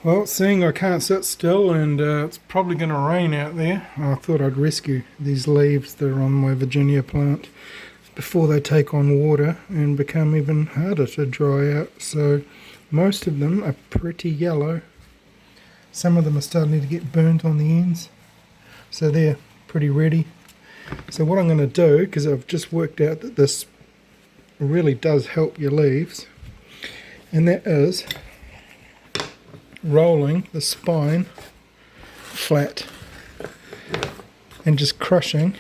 Well, seeing I can't sit still and it's probably going to rain out there, I thought I'd rescue these leaves that are on my Virginia plant before they take on water and become even harder to dry out. So most of them are pretty yellow. Some of them are starting to get burnt on the ends, so they're pretty ready. So what I'm going to do, because I've just worked out that this really does help your leaves, and that is rolling the spine flat and just crushing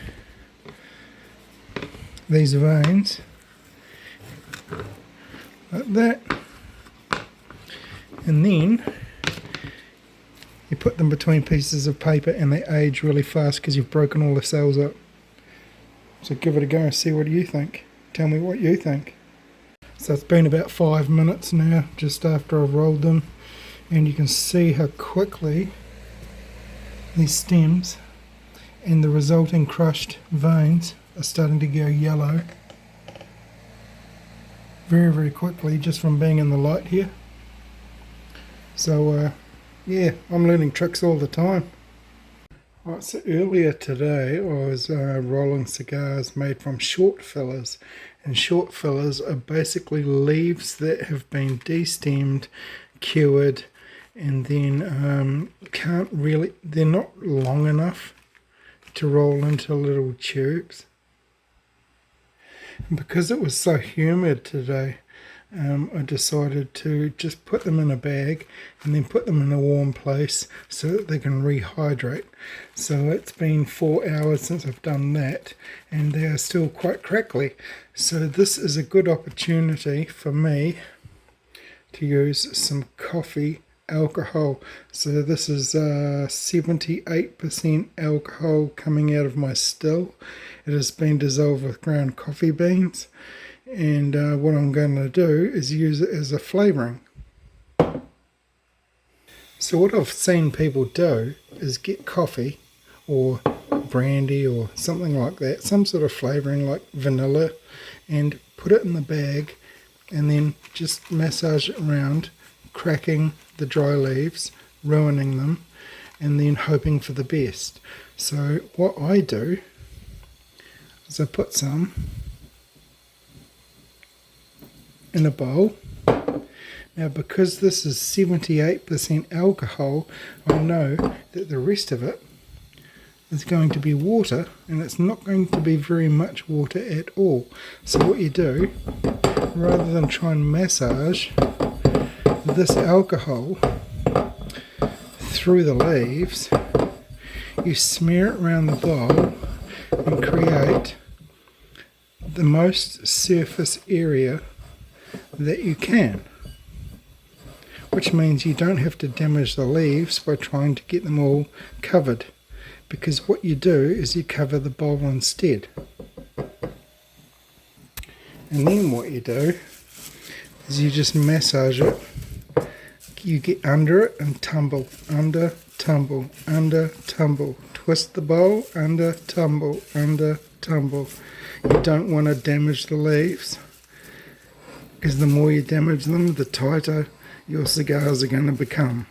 these veins like that, and then you put them between pieces of paper and they age really fast because you've broken all the cells up. So give it a go and see what you think. Tell me what you think. So it's been about 5 minutes now, just after I've rolled them, and you can see how quickly these stems and the resulting crushed veins are starting to go yellow very, very quickly just from being in the light here. So yeah, I'm learning tricks all the time. Right, so earlier today I was rolling cigars made from short fillers, and short fillers are basically leaves that have been destemmed, cured, and then they're not long enough to roll into little tubes. And because it was so humid today, I decided to just put them in a bag and then put them in a warm place so that they can rehydrate. So it's been 4 hours since I've done that, and they are still quite crackly. So this is a good opportunity for me to use some coffee alcohol. So this is 78% alcohol coming out of my still. It has been dissolved with ground coffee beans, and what I'm going to do is use it as a flavouring. So what I've seen people do is get coffee or brandy or something like that, some sort of flavouring like vanilla, and put it in the bag and then just massage it around, cracking the dry leaves, ruining them, and then hoping for the best. So what I do is I put some in a bowl. Now, because this is 78% alcohol, I know that the rest of it is going to be water, and it's not going to be very much water at all. So what you do, rather than try and massage this alcohol through the leaves, you smear it around the bowl and create the most surface area that you can, which means you don't have to damage the leaves by trying to get them all covered, because what you do is you cover the bowl instead. And then what you do is you just massage it. You get under it and tumble, under, tumble, under, tumble. Twist the bowl, under, tumble, under, tumble. You don't want to damage the leaves, because the more you damage them, the tighter your cigars are going to become.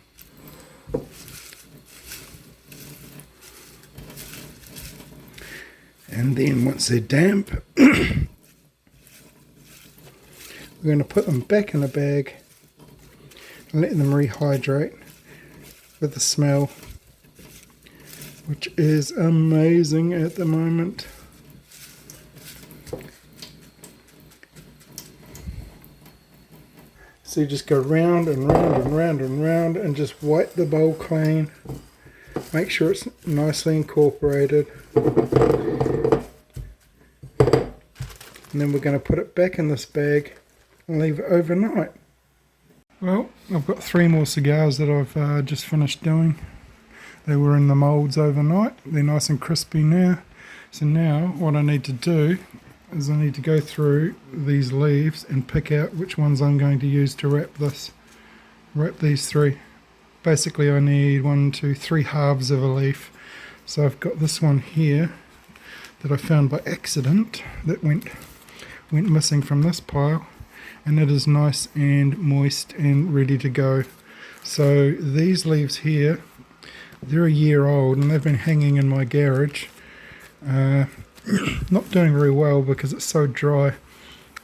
And then once they're damp, we're going to put them back in a bag and let them rehydrate with the smell, which is amazing at the moment. So you just go round and round and round and round and just wipe the bowl clean. Make sure it's nicely incorporated. And then we're going to put it back in this bag and leave it overnight. Well, I've got 3 more cigars that I've just finished doing. They were in the moulds overnight. They're nice and crispy now. So now what I need to do is I need to go through these leaves and pick out which ones I'm going to use to wrap these 3. Basically I need 1, 2, 3 halves of a leaf. So I've got this one here that I found by accident that went missing from this pile, and it is nice and moist and ready to go. So these leaves here, they're a year old and they've been hanging in my garage. Not doing very well because it's so dry.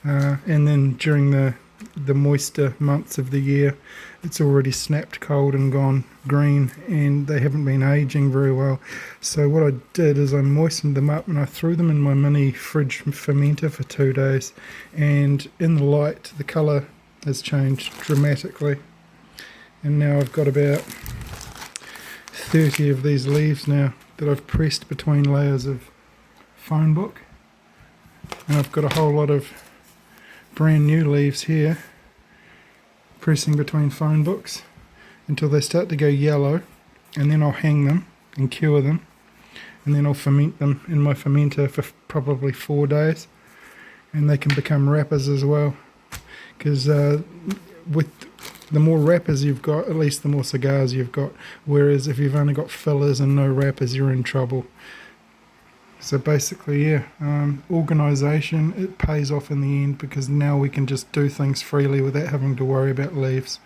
And then during the moister months of the year, it's already snapped cold and gone green, and they haven't been aging very well. So what I did is I moistened them up and I threw them in my mini fridge fermenter for 2 days, and in the light the colour has changed dramatically, and now I've got about 30 of these leaves now that I've pressed between layers of phone book, and I've got a whole lot of brand new leaves here pressing between phone books until they start to go yellow, and then I'll hang them and cure them, and then I'll ferment them in my fermenter for probably 4 days, and they can become wrappers as well, because with the more wrappers you've got, at least the more cigars you've got, whereas if you've only got fillers and no wrappers, you're in trouble. So basically, yeah, organisation, it pays off in the end, because now we can just do things freely without having to worry about leaves.